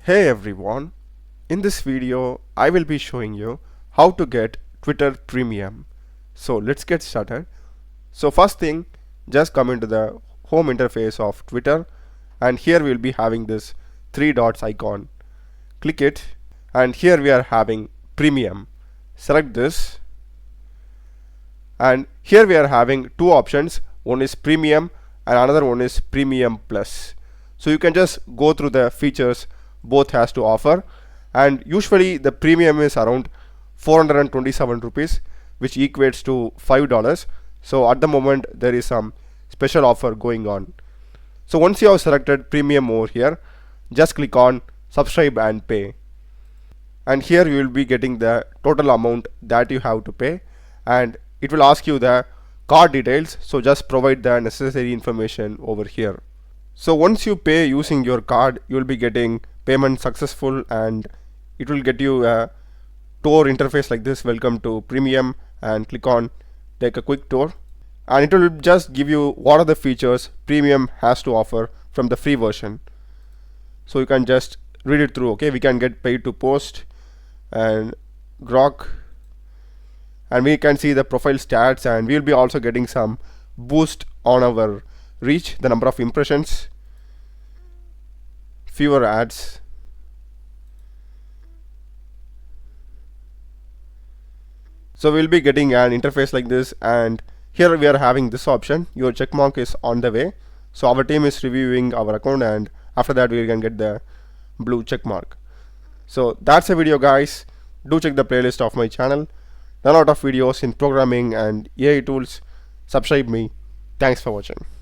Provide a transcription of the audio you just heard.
Hey everyone, in this video I will be showing you how to get Twitter Premium. So let's get started. So first thing, just come into the home interface of Twitter, and here we will be having this three dots icon. Click it, and here we are having Premium. Select this, and here we are having two options. One is Premium and another one is Premium Plus. So you can just go through the features both has to offer, and usually the premium is around 427 rupees, which equates to $5. So at the moment there is some special offer going on. So once you have selected premium over here, just click on subscribe and pay, and here you will be getting the total amount that you have to pay, and it will ask you the card details, so just provide the necessary information over here. So once you pay using your card, you will be getting payment successful, and it will get you a tour interface like this, welcome to premium, and click on take a quick tour, and it will just give you what are the features premium has to offer from the free version. So you can just read it through. Okay, we can get paid to post and grok, and we can see the profile stats, and we will be also getting some boost on our reach, the number of impressions, fewer ads, so we'll be getting an interface like this, and here we are having this option, your check mark is on the way. So our team is reviewing our account, and after that we can get the blue check mark. So that's the video guys. Do check the playlist of my channel. There are a lot of videos in programming and AI tools. Subscribe me. Thanks for watching.